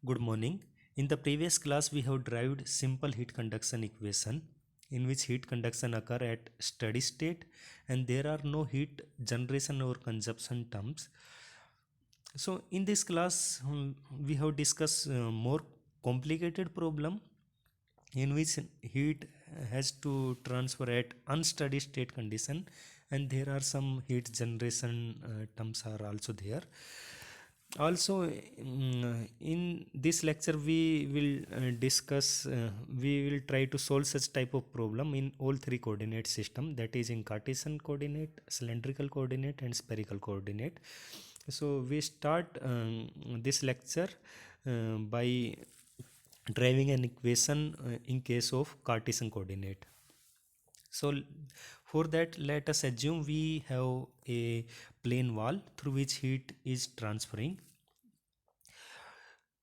Good morning. In the previous class, we have derived simple heat conduction equation in which heat conduction occur at steady state and there are no heat generation or consumption terms. So in this class, we have discussed more complicated problem in which heat has to transfer at unsteady state condition and there are some heat generation terms are also there. Also in this lecture we will we will try to solve such type of problem in all three coordinate system, that is in Cartesian coordinate, cylindrical coordinate and spherical coordinate. So we start this lecture by driving an equation in case of Cartesian coordinate. So for that, let us assume we have a plane wall through which heat is transferring,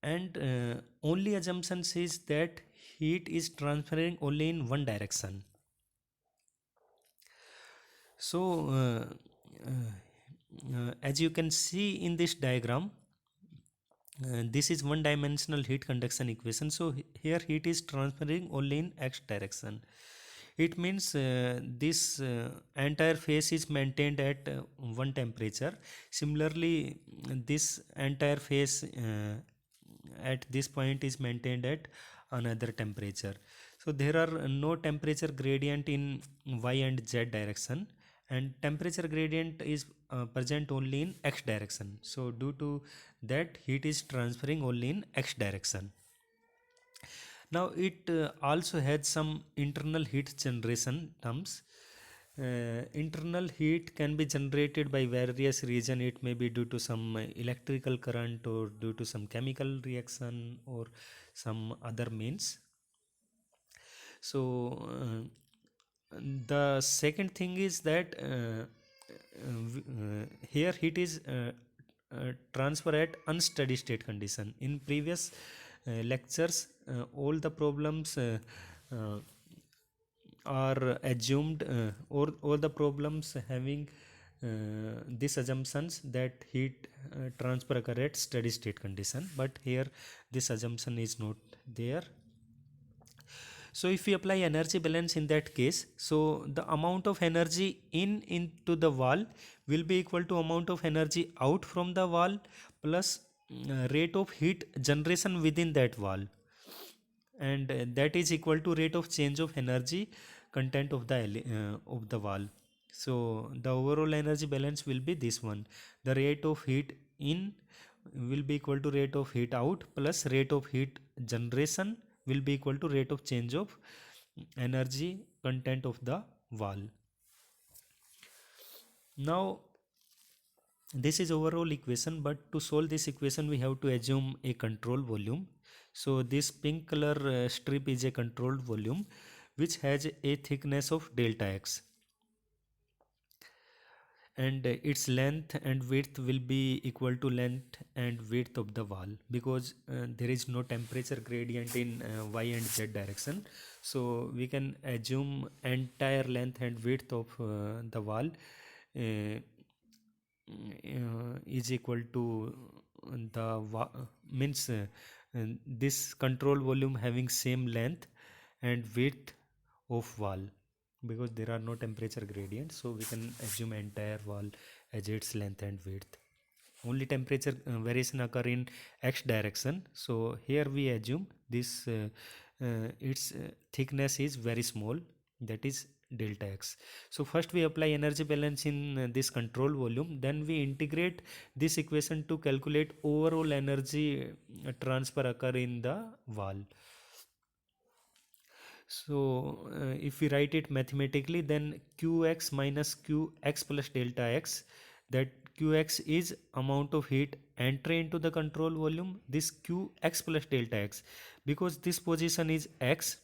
and only assumption says that heat is transferring only in one direction. So as you can see in this diagram, this is one dimensional heat conduction equation. So here heat is transferring only in x direction. It means this entire phase is maintained at one temperature. Similarly, this entire phase at this point is maintained at another temperature. So there are no temperature gradient in y and z direction, and temperature gradient is present only in x direction. So due to that, heat is transferring only in x direction. Now it also had some internal heat generation terms. Internal heat can be generated by various reason. It may be due to some electrical current or due to some chemical reaction or some other means. So the second thing is that here heat is transfer at unsteady state condition. In previous lectures, all the problems uh, are assumed or all the problems having these assumptions that heat transfer occur at steady state condition, but here this assumption is not there. So if we apply energy balance in that case, so the amount of energy into the wall will be equal to amount of energy out from the wall plus rate of heat generation within that wall, and that is equal to rate of change of energy content of the wall. So the overall energy balance will be this one. The rate of heat in will be equal to rate of heat out plus rate of heat generation will be equal to rate of change of energy content of the wall. Now this is overall equation, but to solve this equation we have to assume a control volume. So this pink color strip is a controlled volume which has a thickness of delta x, and its length and width will be equal to length and width of the wall, because there is no temperature gradient in y and z direction. So we can assume entire length and width of the wall is equal to means this control volume having same length and width of wall, because there are no temperature gradients, so we can assume entire wall as its length and width. Only temperature variation occur in x direction, so here we assume this its thickness is very small, that is delta x. So first we apply energy balance in this control volume, then we integrate this equation to calculate overall energy transfer occur in the wall. So if we write it mathematically, then qx minus qx plus delta x, that qx is amount of heat entry into the control volume, this qx plus delta x, because this position is x,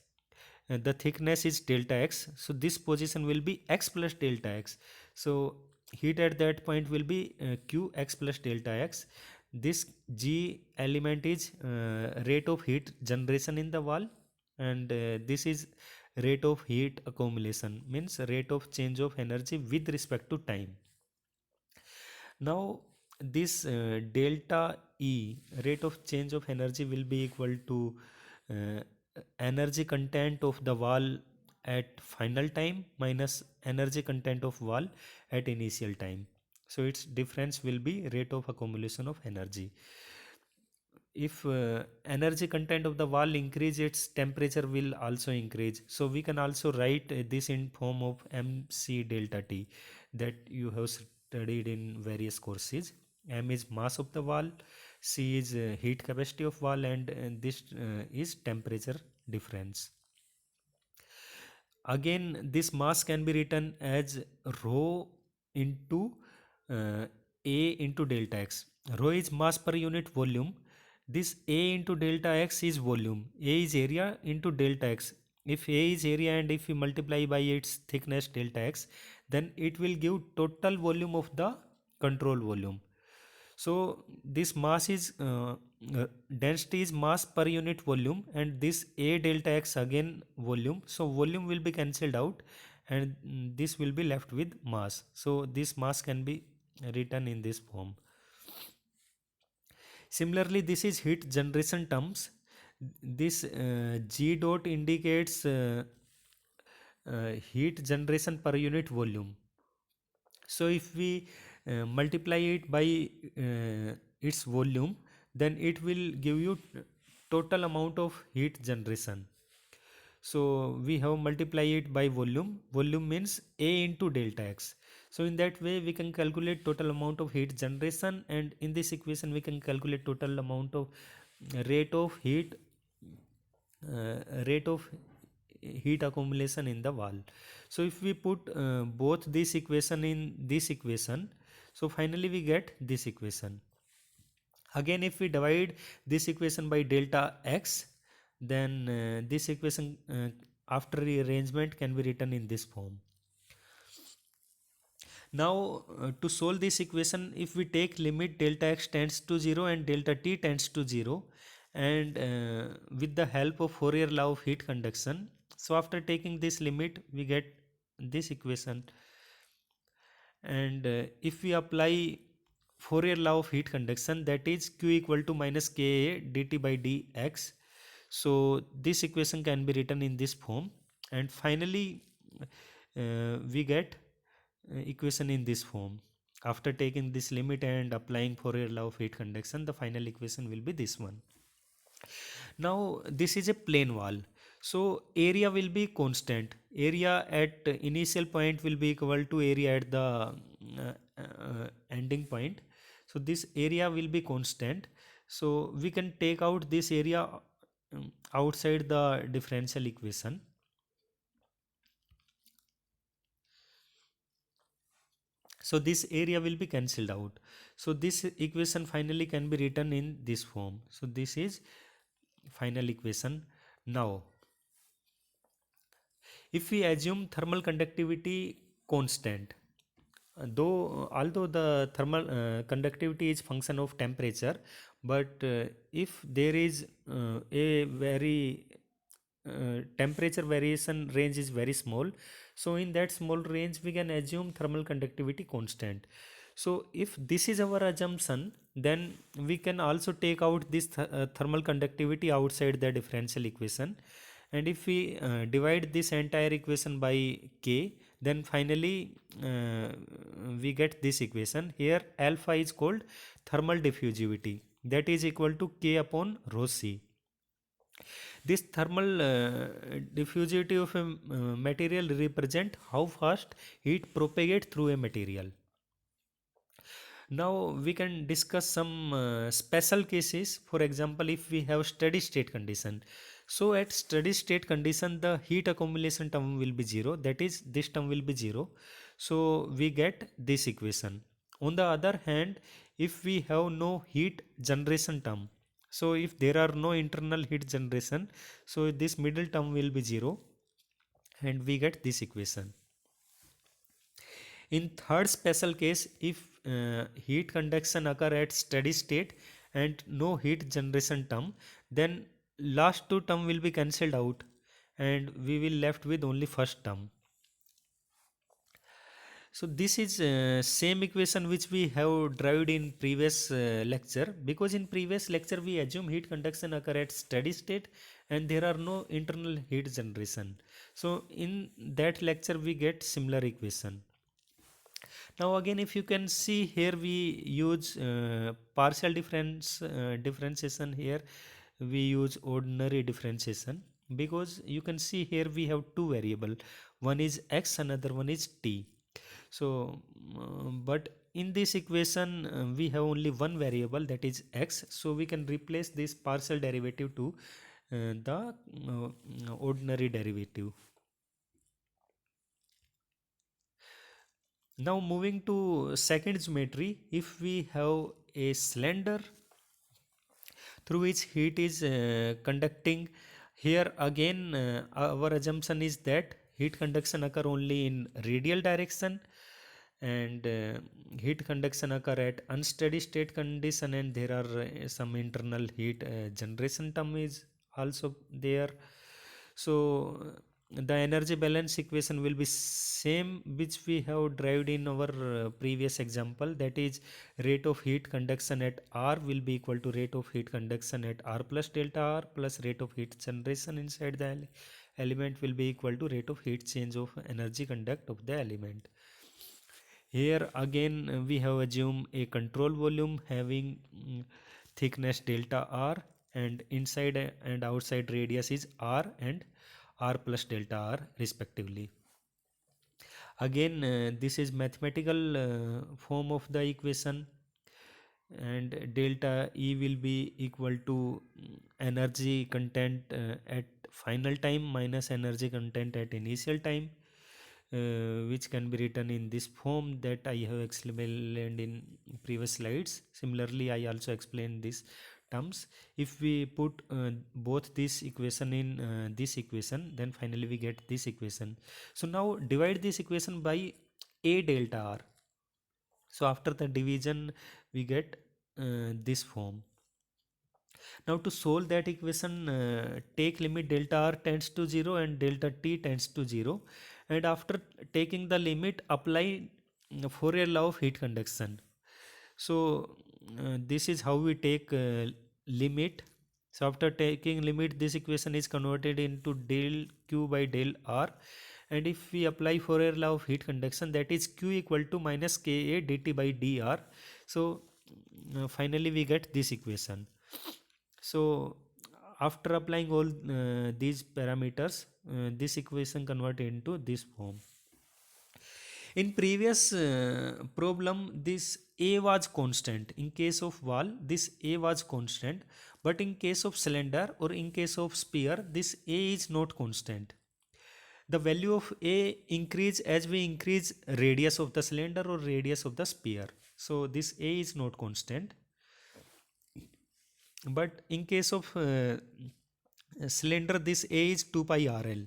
the thickness is delta x, so this position will be x plus delta x. So heat at that point will be qx plus delta x. This g element is rate of heat generation in the wall, and this is rate of heat accumulation, means rate of change of energy with respect to time. Now this delta E, rate of change of energy, will be equal to uh, energy content of the wall at final time minus energy content of wall at initial time. So its difference will be rate of accumulation of energy. If energy content of the wall increase, its temperature will also increase. So we can also write this in form of mc delta t, that you have studied in various courses. M is mass of the wall, c is heat capacity of wall, and this is temperature difference. Again, this mass can be written as rho into uh, A into delta x. Rho is mass per unit volume. This A into delta x is volume. A is area into delta x. If A is area and if we multiply by its thickness delta x, then it will give total volume of the control volume. So this mass is density is mass per unit volume, and this A delta x again volume. So volume will be cancelled out, and this will be left with mass. So this mass can be written in this form. Similarly, this is heat generation terms. This G dot indicates heat generation per unit volume. So if we multiply it by its volume, then it will give you total amount of heat generation. So we have multiply it by volume. Volume means A into delta x. So in that way we can calculate total amount of heat generation, and in this equation we can calculate total amount of rate of heat rate of heat accumulation in the wall. So if we put both this equation in this equation, so finally we get this equation. Again, if we divide this equation by delta x, then this equation after rearrangement can be written in this form. Now to solve this equation, if we take limit delta x tends to 0 and delta t tends to 0, and with the help of Fourier law of heat conduction, so after taking this limit we get this equation. And if we apply Fourier law of heat conduction, that is q equal to minus ka dt by dx, so this equation can be written in this form, and finally we get equation in this form. After taking this limit and applying Fourier law of heat conduction, the final equation will be this one. Now this is a plane wall, so area will be constant. Area at initial point will be equal to area at the ending point. So this area will be constant. So we can take out this area outside the differential equation. So this area will be cancelled out. So this equation finally can be written in this form. So this is final equation. Now if we assume thermal conductivity constant, though although the thermal conductivity is function of temperature, but if there is a very temperature variation range is very small, so in that small range we can assume thermal conductivity constant. So if this is our assumption, then we can also take out this thermal conductivity outside the differential equation, and if we divide this entire equation by k, then finally we get this equation. Here alpha is called thermal diffusivity, that is equal to k upon rho c. This thermal diffusivity of a material represent how fast heat propagate through a material. Now we can discuss some special cases. For example, if we have steady state condition, so at steady state condition the heat accumulation term will be 0, that is this term will be 0. So we get this equation. On the other hand, if we have no heat generation term, so if there are no internal heat generation, so this middle term will be 0, and we get this equation. In third special case, if heat conduction occur at steady state and no heat generation term, then last two term will be cancelled out and we will left with only first term. So this is same equation which we have derived in previous lecture, because in previous lecture we assume heat conduction occur at steady state and there are no internal heat generation. So in that lecture we get similar equation. Now again, if you can see here, we use partial differentiation. Here we use ordinary differentiation, because you can see here we have two variable, one is x, another one is t. So but in this equation we have only one variable, that is x, so we can replace this partial derivative to the ordinary derivative. Now moving to second geometry, if we have a cylinder through which heat is conducting, here again our assumption is that heat conduction occur only in radial direction, and heat conduction occur at unsteady state condition, and there are some internal heat generation term is also there. So the energy balance equation will be same which we have derived in our previous example, that is rate of heat conduction at R will be equal to rate of heat conduction at R plus delta R plus rate of heat generation inside the element will be equal to rate of heat change of energy conduct of the element. Here again we have assumed a control volume having thickness delta R, and inside and outside radius is R and R plus delta R respectively. Again this is mathematical form of the equation, and delta E will be equal to energy content at final time minus energy content at initial time, which can be written in this form that I have explained in previous slides. Similarly, I also explained these terms. If we put both this equation in this equation, then finally we get this equation. So now divide this equation by A delta R. So after the division we get this form. Now to solve that equation, take limit delta R tends to 0 and delta T tends to 0, and after taking the limit apply Fourier law of heat conduction. So this is how we take limit. So after taking limit, this equation is converted into del Q by del R, and if we apply Fourier law of heat conduction, that is Q equal to minus Ka dt by dr. So finally we get this equation. So after applying all these parameters, this equation converted into this form. In previous problem, this A was constant. In case of wall, this A was constant, but in case of cylinder or in case of sphere, this A is not constant. The value of A increase as we increase radius of the cylinder or radius of the sphere. So this A is not constant. But in case of cylinder, this A is 2 pi RL.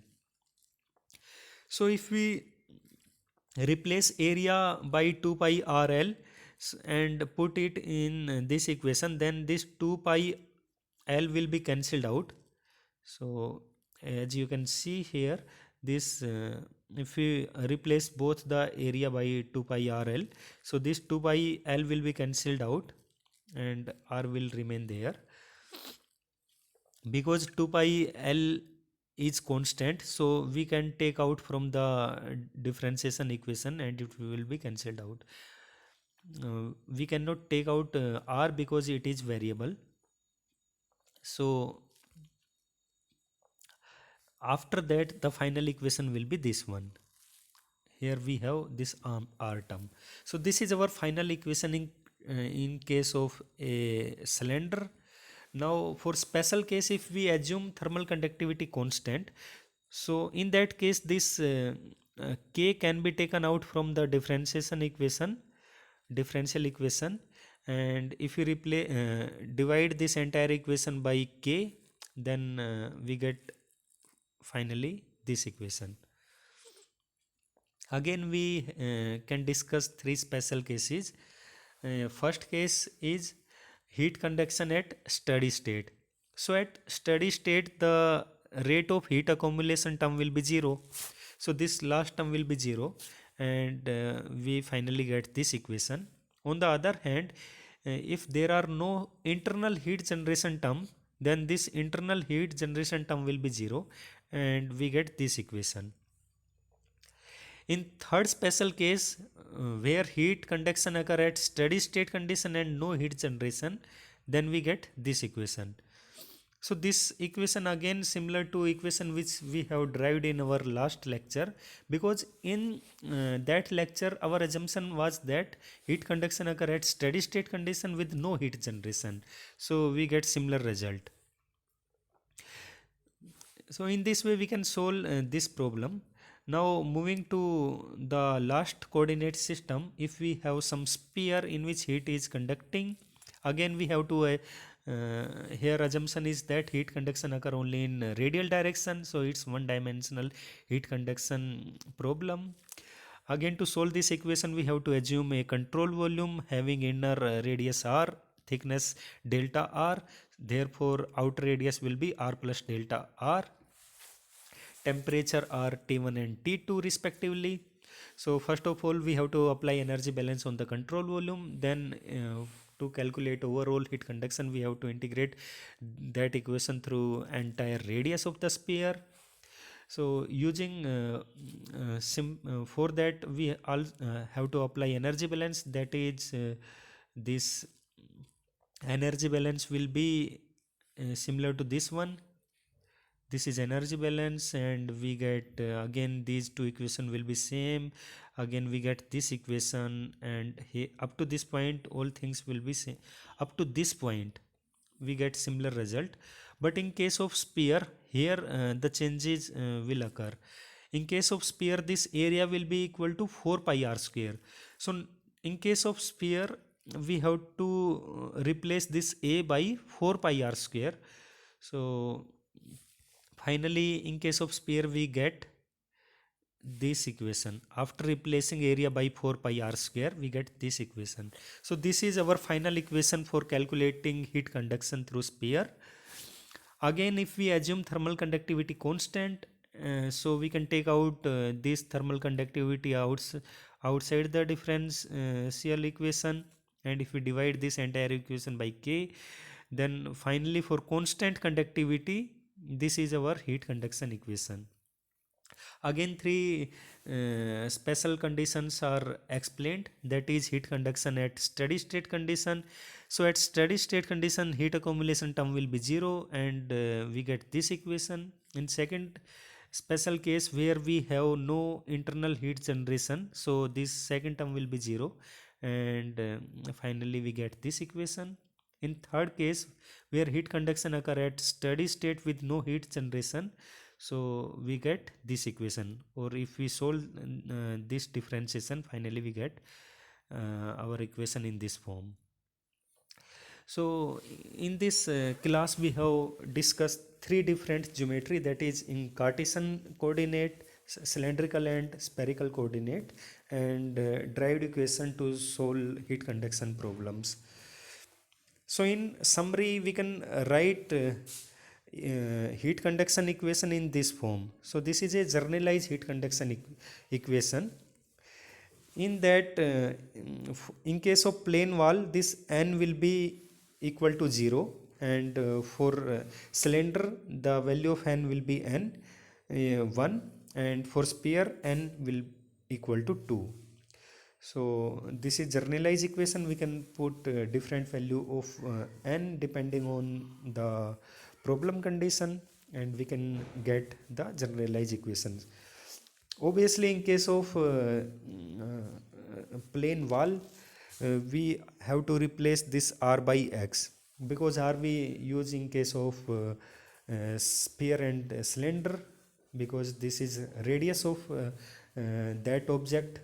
So if we replace area by 2 pi RL and put it in this equation, then this 2 pi L will be cancelled out. So as you can see here, this if we replace both the area by 2 pi RL, so this 2 pi L will be cancelled out and R will remain there. Because 2 pi L is constant, so we can take out from the differentiation equation and it will be cancelled out. We cannot take out R because it is variable. So after that the final equation will be this one. Here we have this R term. So this is our final equation in case of a cylinder. Now for special case, if we assume thermal conductivity constant, so in that case this K can be taken out from the differential equation, and if you divide this entire equation by K, then we get finally this equation. Again we can discuss three special cases. First case is heat conduction at steady state. So at steady state the rate of heat accumulation term will be 0. So this last term will be 0, and we finally get this equation. On the other hand, if there are no internal heat generation term, then this internal heat generation term will be 0 and we get this equation. In third special case, where heat conduction occur at steady state condition and no heat generation, then we get this equation. So this equation again similar to equation which we have derived in our last lecture, because in that lecture our assumption was that heat conduction occur at steady state condition with no heat generation. So we get similar result. So in this way we can solve this problem. Now moving to the last coordinate system, if we have some sphere in which heat is conducting, again we have to here assumption is that heat conduction occur only in radial direction, so it's one dimensional heat conduction problem. Again, to solve this equation we have to assume a control volume having inner radius r, thickness delta r, therefore outer radius will be r plus delta r, temperature are T1 and T2 respectively. So first of all we have to apply energy balance on the control volume, then to calculate overall heat conduction we have to integrate that equation through entire radius of the sphere. So using for that we all have to apply energy balance, that is this energy balance will be similar to this one. This is energy balance and we get again these two equation will be same, again we get this equation, and here up to this point all things will be same. Up to this point we get similar result, but in case of sphere here the changes will occur. In case of sphere this area will be equal to 4 pi r square. So in case of sphere we have to replace this a by 4 pi r square. So finally in case of sphere we get this equation. After replacing area by 4 pi r square we get this equation. So this is our final equation for calculating heat conduction through sphere. Again if we assume thermal conductivity constant, so we can take out this thermal conductivity outside the differential equation, and if we divide this entire equation by k, then finally for constant conductivity this is our heat conduction equation. Again three special conditions are explained, that is heat conduction at steady state condition. So at steady state condition heat accumulation term will be 0 and we get this equation. In second special case where we have no internal heat generation, so this second term will be 0 and finally we get this equation. In third case where heat conduction occur at steady state with no heat generation, so we get this equation, or if we solve this differentiation finally we get our equation in this form. So in this class we have discussed three different geometry, that is in Cartesian coordinate, cylindrical and spherical coordinate, and derived equation to solve heat conduction problems. So in summary we can write heat conduction equation in this form. So this is a generalized heat conduction equation. In that in case of plane wall this n will be equal to 0, and for cylinder the value of n will be n 1, and for sphere n will equal to 2. So this is generalized equation, we can put different value of n depending on the problem condition and we can get the generalized equations. Obviously in case of plane wall we have to replace this r by x, because r we use in case of sphere and cylinder, because this is radius of that object.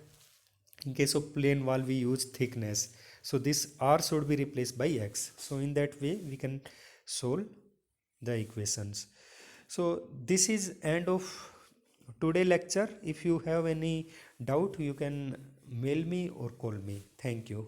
In case of plane wall we use thickness, so this r should be replaced by x. So in that way we can solve the equations. So this is end of today lecture. If you have any doubt you can mail me or call me. Thank you.